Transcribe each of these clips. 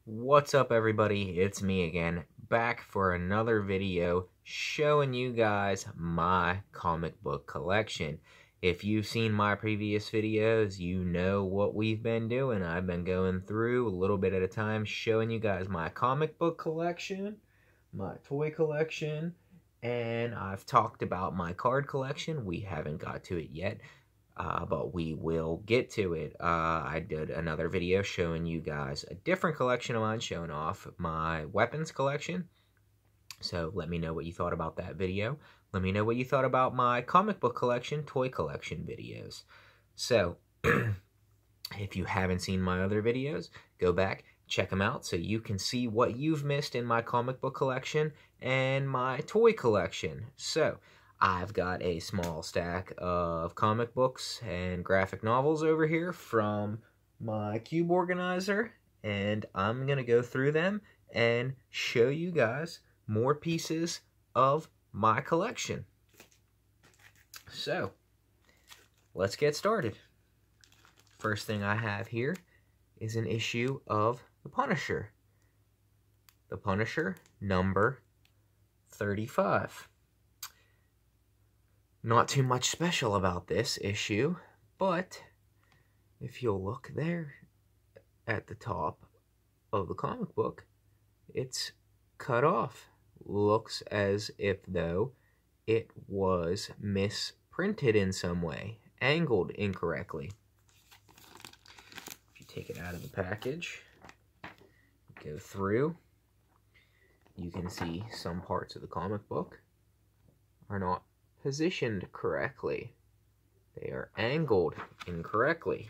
What's up, everybody? It's me again, back for another video showing you guys my comic book collection. If you've seen my previous videos, you know what we've been doing. I've been going through a little bit at a time, showing you guys my comic book collection, my toy collection, and I've talked about my card collection. We haven't got to it yet. But we will get to it. I did another video showing you guys a different collection of mine, showing off my weapons collection. So let me know what you thought about that video. Let me know what you thought about my comic book collection, toy collection videos. So, if you haven't seen my other videos, go back, check them out so you can see what you've missed in my comic book collection and my toy collection. So, I've got a small stack of comic books and graphic novels over here from my cube organizer, and I'm going to go through them and show you guys more pieces of my collection. So, let's get started. First thing I have here is an issue of The Punisher. The Punisher, number 35. Not too much special about this issue, but if you'll look there at the top of the comic book, it's cut off. Looks as if though it was misprinted in some way, angled incorrectly. If you take it out of the package, go through, you can see some parts of the comic book are not positioned correctly. They are angled incorrectly.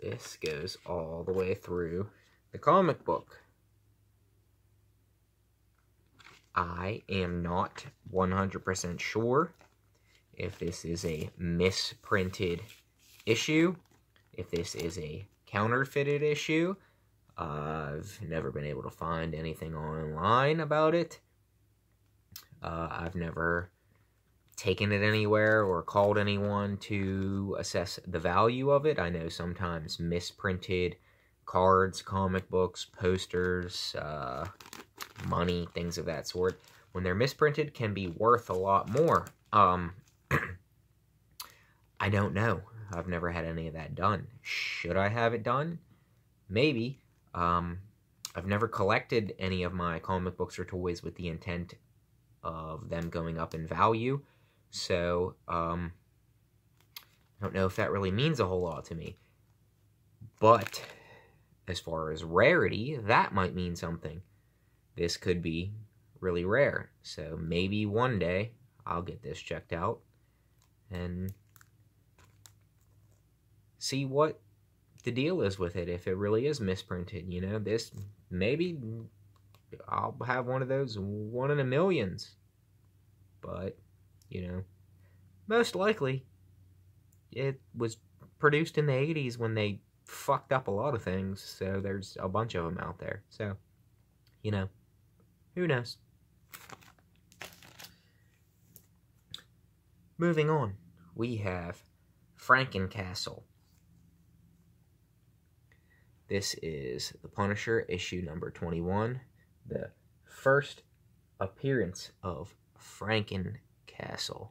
This goes all the way through the comic book. I am not 100% sure if this is a misprinted issue, if this is a counterfeited issue. I've never been able to find anything online about it. I've never taken it anywhere or called anyone to assess the value of it. I know sometimes misprinted cards, comic books, posters, money, things of that sort, when they're misprinted, can be worth a lot more. I don't know. I've never had any of that done. Should I have it done? Maybe. I've never collected any of my comic books or toys with the intent of them going up in value. So, I don't know if that really means a whole lot to me. But, as far as rarity, that might mean something. This could be really rare. So, maybe one day, I'll get this checked out and see what the deal is with it, if it really is misprinted. You know, this, maybe I'll have one of those 1 in a millions. But, you know, most likely it was produced in the 80s when they fucked up a lot of things, so there's a bunch of them out there. So, you know, who knows? Moving on, we have Frankencastle. This is The Punisher, issue number 21, the first appearance of Frankencastle.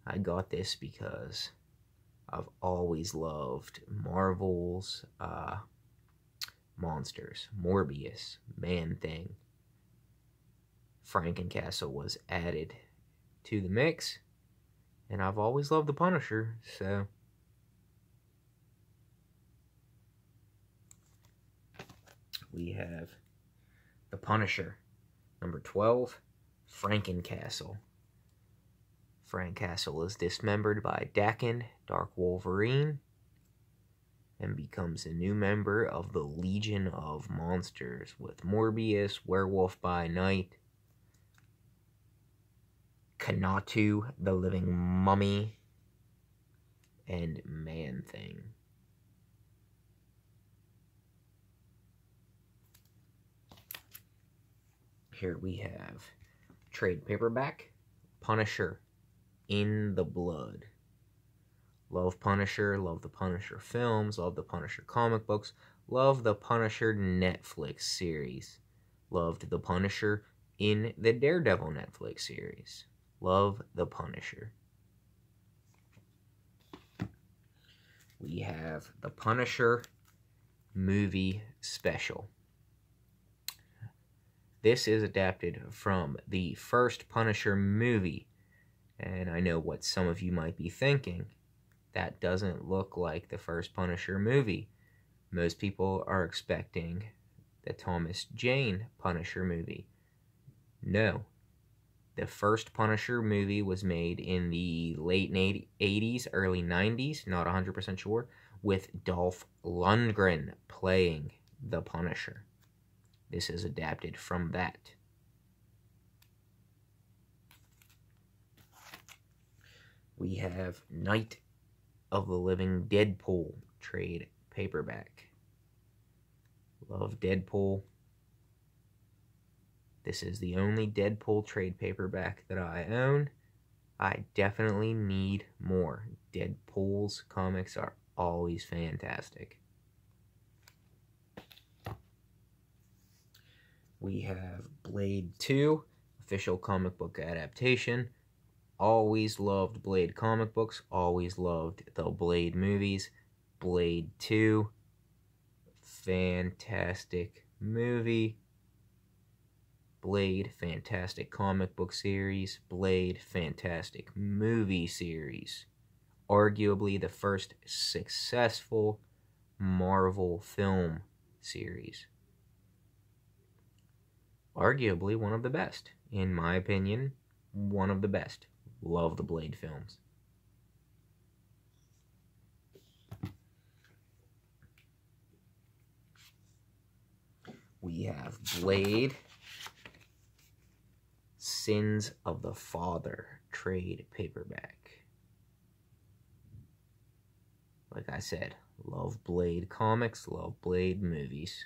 I got this because I've always loved Marvel's monsters. Morbius, Man-Thing. Frankencastle was added to the mix, and I've always loved the Punisher, so we have The Punisher, number 12, Frankencastle. Frankencastle is dismembered by Daken, Dark Wolverine, and becomes a new member of the Legion of Monsters with Morbius, Werewolf by Night, Kanatu, the Living Mummy, and Man-Thing. Here we have trade paperback, Punisher, In the Blood. Love Punisher, love the Punisher films, love the Punisher comic books, Love the Punisher Netflix series. Loved the Punisher in the Daredevil Netflix series. Love the Punisher. We have the Punisher movie special. This is adapted from the first Punisher movie. And I know what some of you might be thinking. That doesn't look like the first Punisher movie. Most people are expecting the Thomas Jane Punisher movie. No. The first Punisher movie was made in the late 80s, early 90s, not 100% sure, with Dolph Lundgren playing the Punisher. This is adapted from that. We have Night of the Living Deadpool trade paperback. Love Deadpool. This is the only Deadpool trade paperback that I own. I definitely need more. Deadpool's comics are always fantastic. We have Blade 2, official comic book adaptation. Always loved Blade comic books. Always loved the Blade movies. Blade 2, fantastic movie. Blade, fantastic comic book series. Blade, fantastic movie series. Arguably the first successful Marvel film series. Arguably one of the best. In my opinion, one of the best. Love the Blade films. We have Blade, Sins of the Father trade paperback. Like I said, love Blade comics, love Blade movies.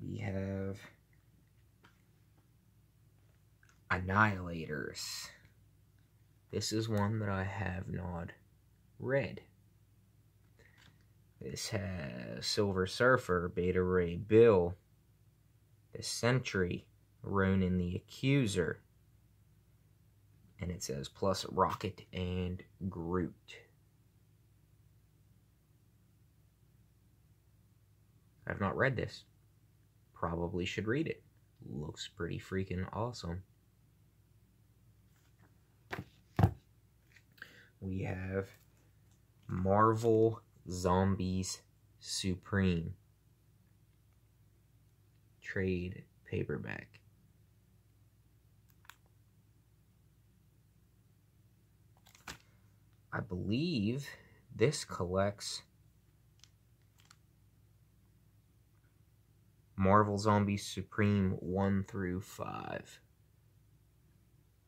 We have Annihilators. This is one that I have not read. This has Silver Surfer, Beta Ray Bill, the Sentry, Ronan the Accuser, and it says plus Rocket and Groot. I've not read this. Probably should read it. Looks pretty freaking awesome. We have Marvel Zombies Supreme trade paperback. I believe this collects Marvel Zombies Supreme 1 through 5.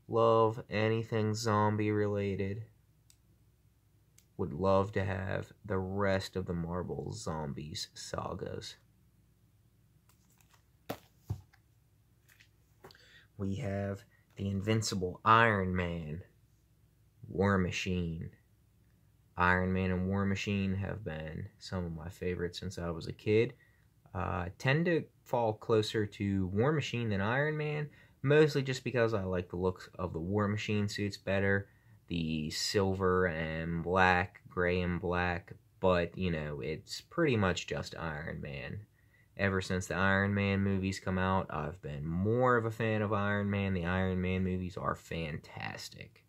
Love anything zombie related. Would love to have the rest of the Marvel Zombies sagas. We have the Invincible Iron Man, War Machine. Iron Man and War Machine have been some of my favorites since I was a kid. Tend to fall closer to War Machine than Iron Man, mostly just because I like the looks of the War Machine suits better. The silver and black, gray and black, but, you know, it's pretty much just Iron Man. Ever since the Iron Man movies come out, I've been more of a fan of Iron Man. The Iron Man movies are fantastic.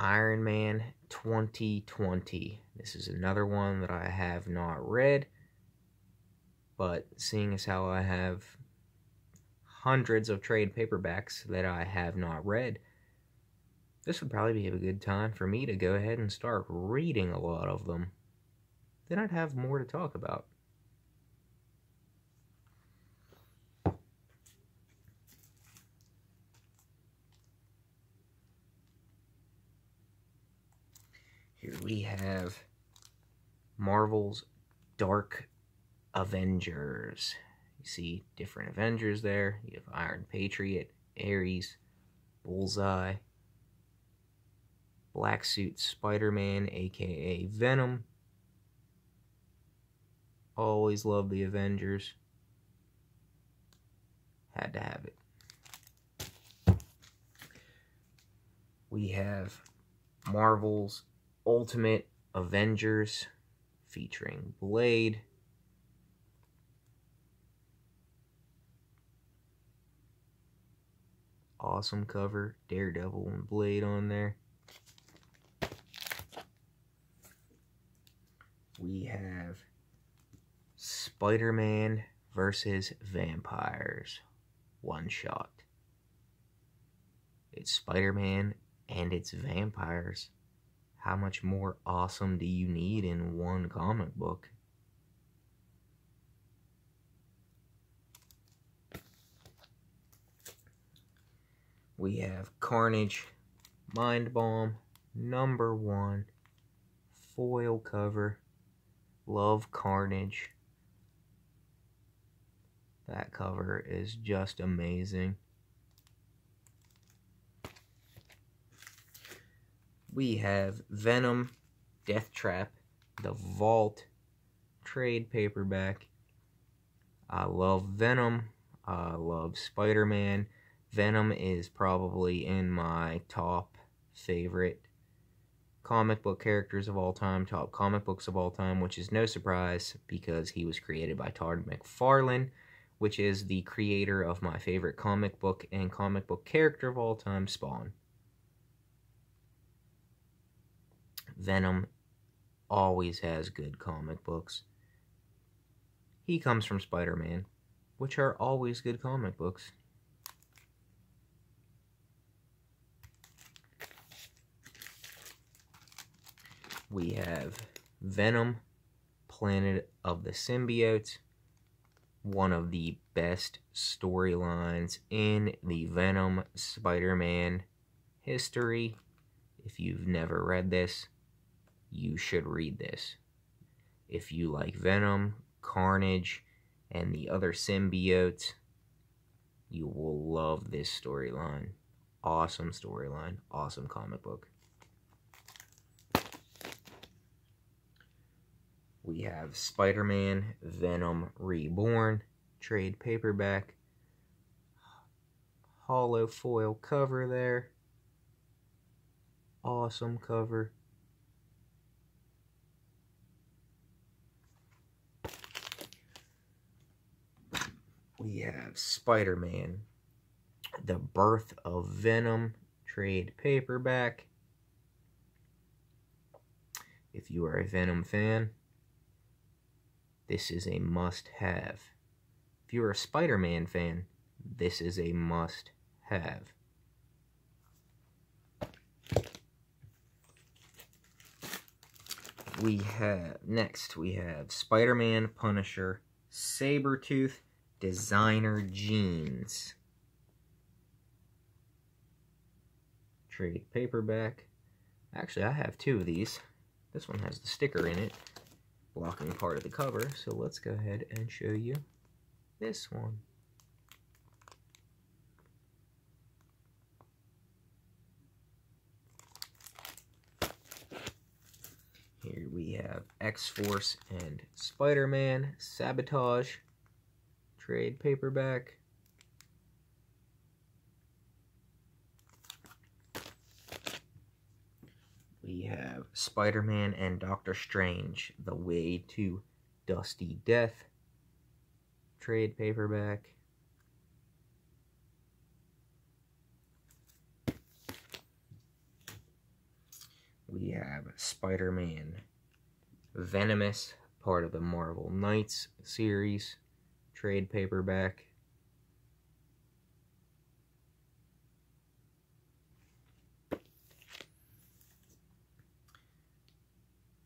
Iron Man 2020. This is another one that I have not read. But seeing as how I have hundreds of trade paperbacks that I have not read, this would probably be a good time for me to go ahead and start reading a lot of them. Then I'd have more to talk about. Here we have Marvel's Dark Avengers. You see different Avengers there. You have Iron Patriot, Ares, Bullseye, Black Suit Spider-Man, aka Venom. Always love the Avengers. Had to have it. We have Marvel's Ultimate Avengers featuring Blade, awesome cover, Daredevil and Blade on there. We have Spider-Man versus Vampires, one shot. It's Spider-Man and it's vampires. How much more awesome do you need in one comic book? We have Carnage, Mind Bomb, #1, foil cover. Love Carnage. That cover is just amazing. We have Venom, Death Trap, The Vault, trade paperback. I love Venom. I love Spider-Man. Venom is probably in my top favorite comic book characters of all time, top comic books of all time, which is no surprise because he was created by Todd McFarlane, which is the creator of my favorite comic book and comic book character of all time, Spawn. Venom always has good comic books. He comes from Spider-Man, which are always good comic books. We have Venom, Planet of the Symbiotes, one of the best storylines in the Venom Spider-Man history. If you've never read this, you should read this. If you like Venom, Carnage, and the other symbiotes, you will love this storyline. Awesome storyline, awesome comic book. We have Spider-Man Venom Reborn, trade paperback, hollow foil cover there. Awesome cover. We have Spider-Man, The Birth of Venom, trade paperback. If you are a Venom fan, this is a must-have. If you're a Spider-Man fan, this is a must-have. Next we have Spider-Man Punisher Sabretooth Designer Jeans, trade paperback. Actually, I have two of these. This one has the sticker in it, blocking part of the cover, so let's go ahead and show you this one. Here we have X-Force and Spider-Man Sabotage, trade paperback. We have Spider-Man and Doctor Strange, The Way to Dusty Death, trade paperback. We have Spider-Man Venomous, part of the Marvel Knights series, trade paperback.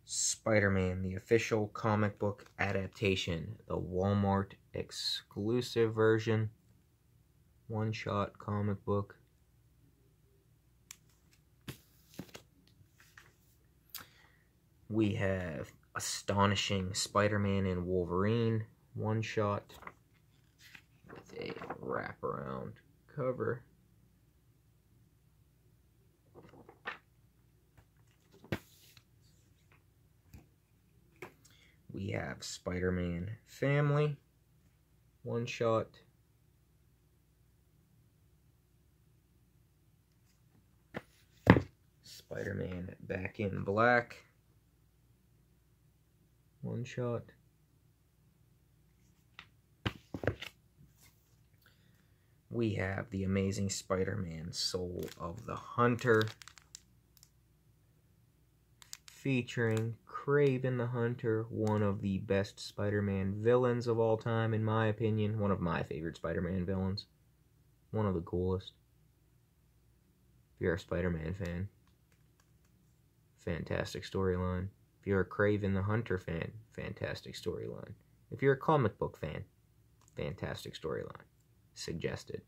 Spider-Man, the official comic book adaptation, the Walmart exclusive version, one-shot comic book. We have Astonishing Spider-Man and Wolverine, one-shot. with a wraparound cover. We have Spider-Man Family, one shot. Spider-Man Back in Black, one shot. We have The Amazing Spider-Man Soul of the Hunter, featuring Kraven the Hunter, one of the best Spider-Man villains of all time, in my opinion. One of my favorite Spider-Man villains. One of the coolest. If you're a Spider-Man fan, fantastic storyline. If you're a Kraven the Hunter fan, fantastic storyline. If you're a comic book fan, fantastic storyline. Suggested.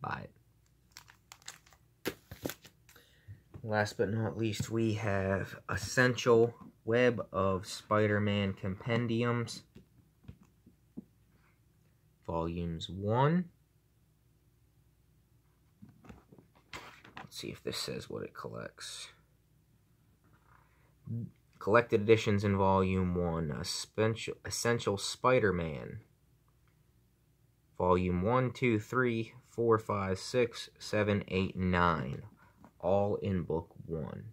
Buy it. Last but not least, we have Essential Web of Spider-Man Compendiums, Volumes 1. Let's see if this says what it collects. Collected editions in Volume 1. Essential Spider-Man. Volume 1, 2, 3, 4, 5, 6, 7, 8, 9. All in Book 1.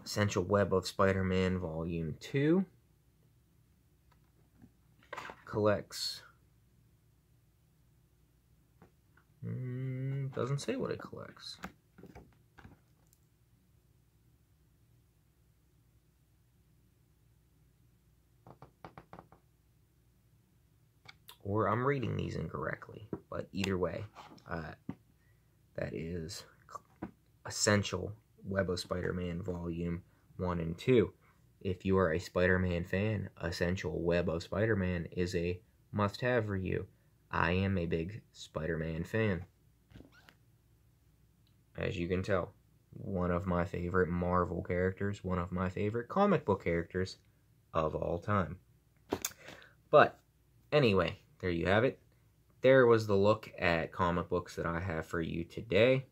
Essential Web of Spider-Man Volume 2 collects... doesn't say what it collects. Or I'm reading these incorrectly, but either way, that is Essential Web of Spider-Man Volume 1 and 2. If you are a Spider-Man fan, Essential Web of Spider-Man is a must-have for you. I am a big Spider-Man fan. As you can tell, one of my favorite Marvel characters, one of my favorite comic book characters of all time. But, anyway, there you have it. There was the look at comic books that I have for you today.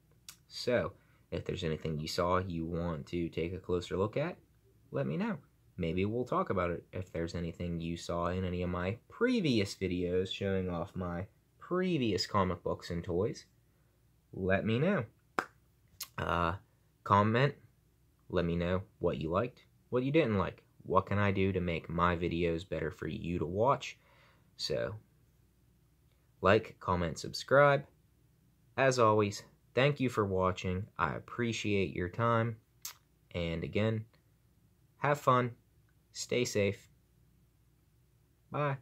So, if there's anything you saw you want to take a closer look at, let me know. Maybe we'll talk about it. If there's anything you saw in any of my previous videos showing off my previous comic books and toys, let me know. Comment, let me know what you liked, what you didn't like. What can I do to make my videos better for you to watch? So, like, comment, subscribe. As always, thank you for watching. I appreciate your time. And again, have fun. Stay safe. Bye.